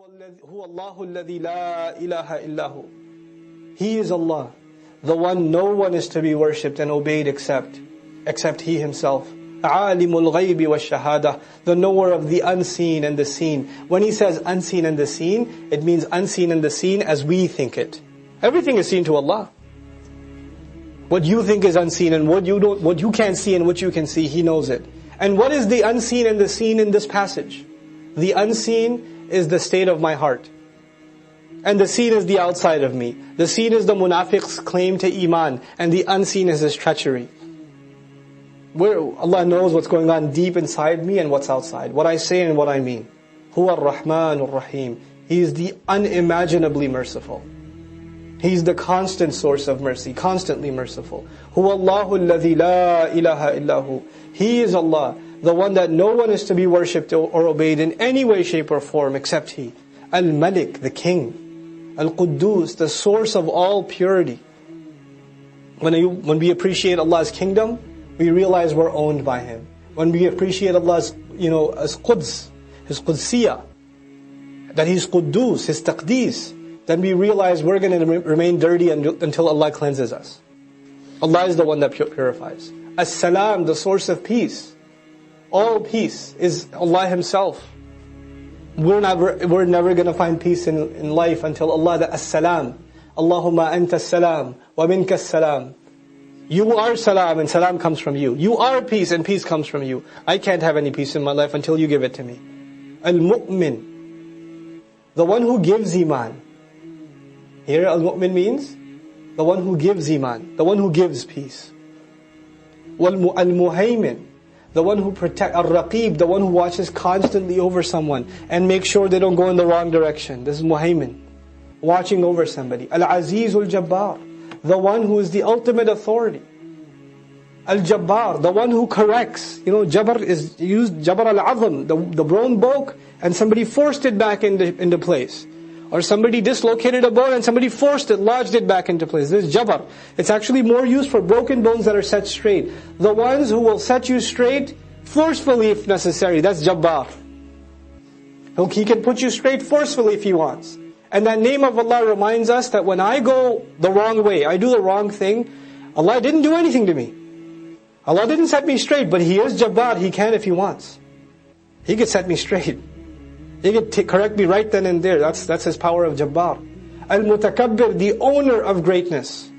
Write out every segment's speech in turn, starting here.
هو الله الذي لا إله إلا هو. He is Allah, the one no one is to be worshipped and obeyed except He Himself. عالم الغيب والشهادة, the knower of the unseen and the seen. When He says unseen and the seen, it means unseen and the seen as we think it. Everything is seen to Allah. What you think is unseen and what you can't see and what you can see, He knows it. And what is the unseen and the seen in this passage? The unseen is the state of my heart. And the seen is the outside of me. The seen is the munafiq's claim to iman. And the unseen is his treachery. Where Allah knows what's going on deep inside me and what's outside. What I say and what I mean. Huwa ar-Rahman ar-Rahim. He is the unimaginably merciful. He is the constant source of mercy, constantly merciful. Huwa Allahu alladhi la ilaha illahu. He is Allah, the one that no one is to be worshipped or obeyed in any way, shape or form except He. Al-Malik, the King. Al-Quddus, the source of all purity. When we appreciate Allah's kingdom, we realize we're owned by Him. When we appreciate Allah's, as Quds, His Qudsiyah, that He's Quddus, His Taqdees, then we realize we're going to remain dirty until Allah cleanses us. Allah is the one that purifies. As-Salam, the source of peace. All peace is Allah Himself. We're never going to find peace in life until Allah, the As-Salam. Allahumma anta as-salam, wa minka as-salam. You are salam and salam comes from you. You are peace and peace comes from you. I can't have any peace in my life until you give it to me. Al-Mu'min, the one who gives iman. Here Al-Mu'min means the one who gives iman, the one who gives peace. Al-Muhaymin, the one who protects. Al-Raqib, the one who watches constantly over someone and makes sure they don't go in the wrong direction. This is Muhaymin, watching over somebody. Al-Aziz al-Jabbar, the one who is the ultimate authority. Al-Jabbar, the one who corrects. Jabbar is used, Jabbar al-Azam, the bone broke and somebody forced it back into place. Or somebody dislocated a bone and somebody forced it, lodged it back into place. This is Jabbar. It's actually more used for broken bones that are set straight. The ones who will set you straight forcefully if necessary, that's Jabbar. He can put you straight forcefully if He wants. And that name of Allah reminds us that when I go the wrong way, I do the wrong thing, Allah didn't do anything to me. Allah didn't set me straight, but He is Jabbar. He can if He wants. He could set me straight. He could correct me right then and there. That's His power of Jabbar. Al-Mutakabbir, the owner of greatness.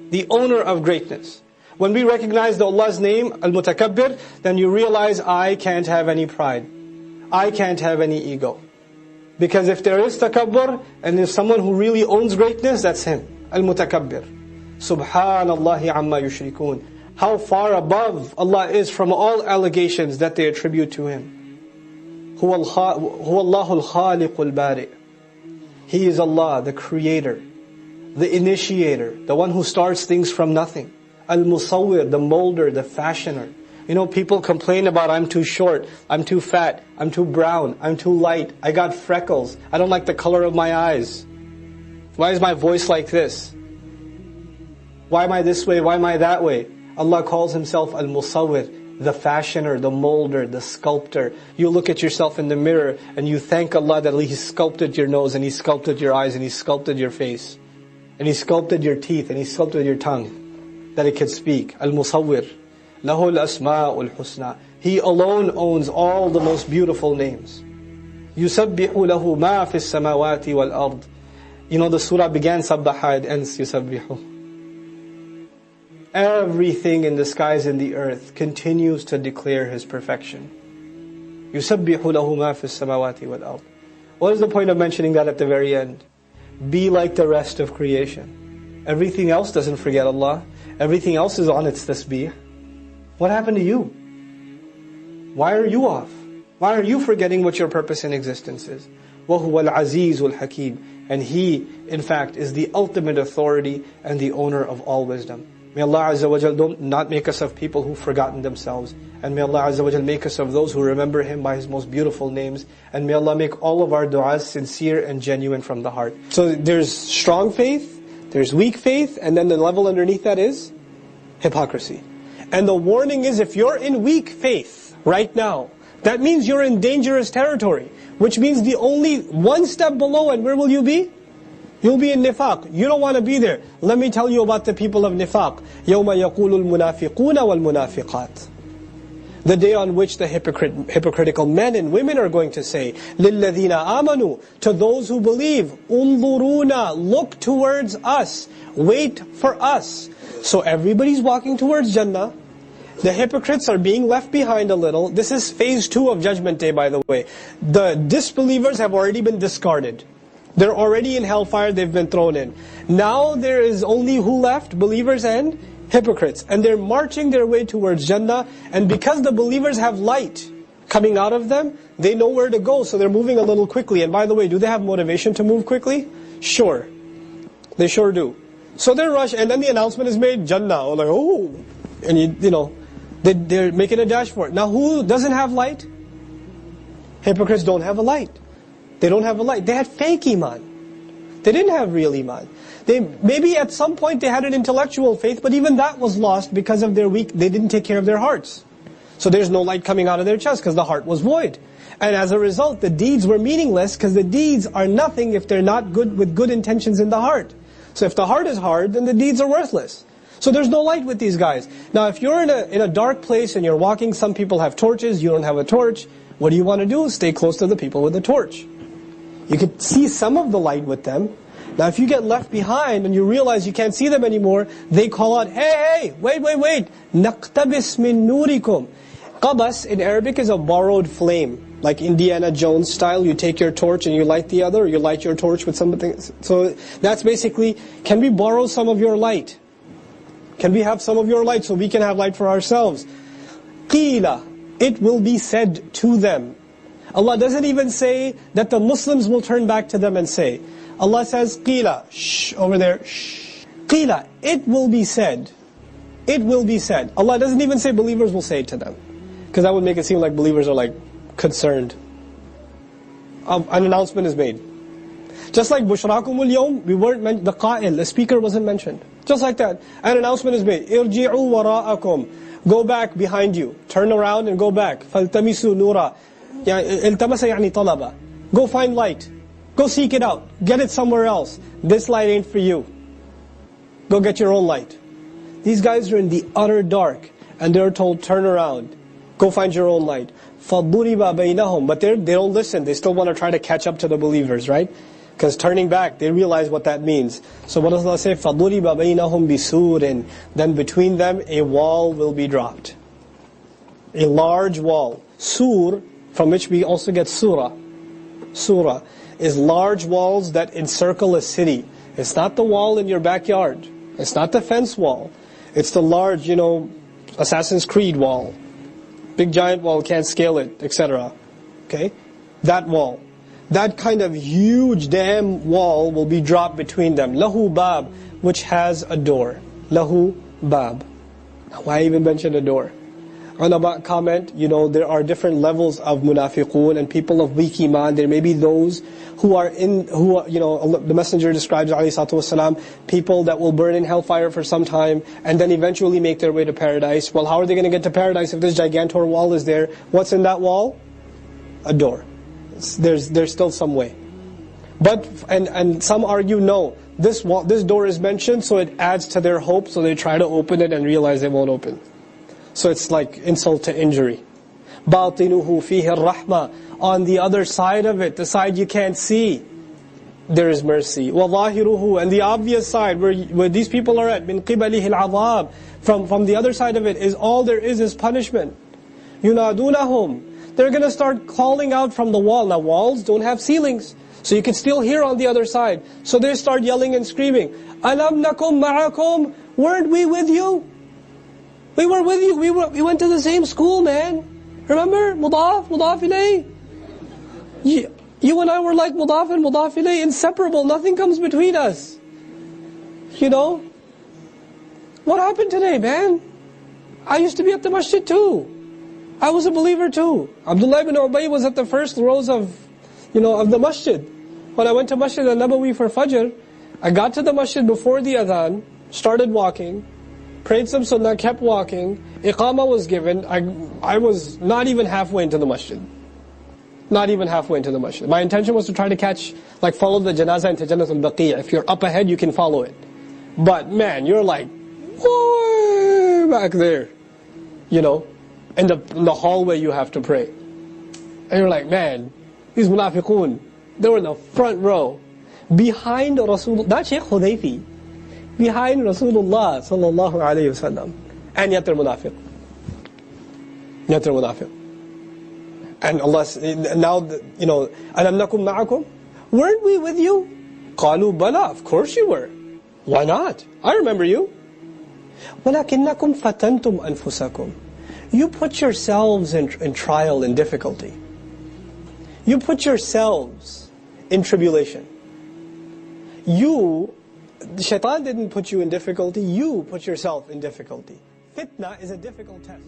The owner of greatness. When we recognize Allah's name, Al-Mutakabbir, then you realize I can't have any pride. I can't have any ego. Because if there is takabbur, and if someone who really owns greatness, that's him. Al-Mutakabbir. Subhanallahi amma yushrikun. How far above Allah is from all allegations that they attribute to Him. Huwa Allahu al-Khaliq al-Bari. He is Allah, the Creator, the Initiator, the one who starts things from nothing. Al-Musawwir, the molder, the fashioner. People complain about I'm too short, I'm too fat, I'm too brown, I'm too light, I got freckles, I don't like the color of my eyes. Why is my voice like this? Why am I this way? Why am I that way? Allah calls Himself Al-Musawwir, the fashioner, the molder, the sculptor. You look at yourself in the mirror and you thank Allah that He sculpted your nose and He sculpted your eyes and He sculpted your face. And He sculpted your teeth and He sculpted your tongue that it could speak. Al-Musawwir. Lahu al-asma'ul husna. He alone owns all the most beautiful names. يُسَبِّحُ لَهُ مَا فِي السَّمَاوَاتِ وَالْأَرْضِ. The surah began sabbaha, it ends yusabbihu. Everything in the skies and the earth continues to declare His perfection. يُسَبِّحُ لَهُ مَا فِي السَّمَاوَاتِ وَالْأَرْضِ. What is the point of mentioning that at the very end? Be like the rest of creation. Everything else doesn't forget Allah. Everything else is on its tasbih. What happened to you? Why are you off? Why are you forgetting what your purpose in existence is? وَهُوَ الْعَزِيزُ الْحَكِيمُ. And He, in fact, is the ultimate authority and the owner of all wisdom. May Allah Azza wa Jal not make us of people who've forgotten themselves. And may Allah Azza wa Jal make us of those who remember Him by His most beautiful names. And may Allah make all of our du'as sincere and genuine from the heart. So there's strong faith, there's weak faith, and then the level underneath that is hypocrisy. And the warning is, if you're in weak faith right now, that means you're in dangerous territory. Which means the only one step below, and where will you be? You'll be in nifaq. You don't want to be there. Let me tell you about the people of nifaq. يَوْمَ يَقُولُ الْمُنَافِقُونَ وَالْمُنَافِقَاتِ. The day on which the hypocritical men and women are going to say, لِلَّذِينَ آمَنُوا, to those who believe, انظُرُونَ, look towards us, wait for us. So everybody's walking towards Jannah. The hypocrites are being left behind a little. This is phase 2 of Judgment Day, by the way. The disbelievers have already been discarded. They're already in hellfire, they've been thrown in. Now there is only who left? Believers and hypocrites. And they're marching their way towards Jannah. And because the believers have light coming out of them, they know where to go, so they're moving a little quickly. And by the way, do they have motivation to move quickly? Sure. They sure do. So they rush, and then the announcement is made, Jannah. Like, oh. And you know, they're making a dash for it. Now who doesn't have light? Hypocrites don't have a light. They don't have a light. They had fake iman. They didn't have real iman. Maybe at some point they had an intellectual faith, but even that was lost because of they didn't take care of their hearts. So there's no light coming out of their chest because the heart was void. And as a result, the deeds were meaningless because the deeds are nothing if they're not good with good intentions in the heart. So if the heart is hard, then the deeds are worthless. So there's no light with these guys. Now if you're in a dark place and you're walking, some people have torches, you don't have a torch. What do you want to do? Stay close to the people with the torch. You could see some of the light with them. Now if you get left behind and you realize you can't see them anymore, they call out, hey, wait. نَقْتَبِسْ مِن نُورِكُمْ. Qabas in Arabic is a borrowed flame. Like Indiana Jones style, you take your torch and you light the other, or you light your torch with something. So that's basically, can we borrow some of your light? Can we have some of your light so we can have light for ourselves? قِيلَ, it will be said to them. Allah doesn't even say that the Muslims will turn back to them and say. Allah says, قِيلَ, shh, over there, shh. قِيلَ, it will be said. It will be said. Allah doesn't even say believers will say it to them. Because that would make it seem like believers are like concerned. An announcement is made. Just like Bushrakumul Yawm, we weren't the qa'il, the speaker wasn't mentioned. Just like that, an announcement is made. Irji'u wara'akum. Go back behind you. Turn around and go back. فَالْتَمِسُوا نُورًا. التمس يعني طلبا. Go find light. Go seek it out. Get it somewhere else. This light ain't for you. Go get your own light. These guys are in the utter dark, and they're told, turn around. Go find your own light. فَضُرِبَ بَيْنَهُمْ. But they don't listen. They still want to try to catch up to the believers, right? Because turning back, they realize what that means. So what does Allah say? فَضُرِبَ بَيْنَهُمْ بِسُورٍ. Then between them, a wall will be dropped. A large wall. Sur, from which we also get surah. Surah is large walls that encircle a city. It's not the wall in your backyard. It's not the fence wall. It's the large, Assassin's Creed wall. Big giant wall, can't scale it, etc. Okay? That wall. That kind of huge damn wall will be dropped between them. Lahu bab, which has a door. Lahu bab. Now, why even mention a door? Ulama comment, there are different levels of munafiqun and people of weak iman. There may be those the Messenger describes, ﷺ, people that will burn in hellfire for some time and then eventually make their way to paradise. Well, how are they going to get to paradise if this gigantor wall is there? What's in that wall? A door. There's still some way. But, and some argue, no, this door is mentioned, so it adds to their hope, so they try to open it and realize they won't open. So it's like insult to injury. بَاطِنُهُ فِيهِ الرَّحْمَةِ. On the other side of it, the side you can't see, there is mercy. وَظَاهِرُهُ. And the obvious side, where these people are at, مِنْ قِبَلِهِ الْعَذَابِ. From the other side of it, is all there is punishment. يُنَادُونَهُمْ. They're going to start calling out from the wall. Now walls don't have ceilings, so you can still hear on the other side. So they start yelling and screaming, أَلَمْ نَكُمْ مَعَكُمْ. Weren't we with you? We were with you. We went to the same school, man. Remember? Mudaf ilayh. You and I were like mudaf and mudaf ilayh, inseparable. Nothing comes between us. What happened today, man? I used to be at the masjid too. I was a believer too. Abdullah ibn Ubay was at the first rows of the masjid. When I went to Masjid al-Nabawi for Fajr, I got to the masjid before the adhan, started walking, prayed some sunnah, kept walking, iqamah was given, I was not even halfway into the masjid. Not even halfway into the masjid. My intention was to try to catch, like follow the janazah into Jannat al-Baqi'. If you're up ahead, you can follow it. But man, you're like, way back there. You know, in the hallway you have to pray. And you're like, man, these munafiqun, they were in the front row. Behind Rasulullah, not Shaykh Hudayfi. Behind Rasulullah sallallahu alayhi wasallam. And yet they're munafiq. Yet they're munafiq. And Allah, now, you know, أَلَمْ نَكُمْ مَعَكُمْ? Weren't we with you? قَالُوا بَلَى, of course you were. Why not? I remember you. وَلَكِنَّكُمْ فَتَنْتُمْ أَنفُسَكُمْ. You put yourselves in trial and difficulty. You put yourselves in tribulation. The shaitan didn't put you in difficulty, you put yourself in difficulty. Fitna is a difficult test.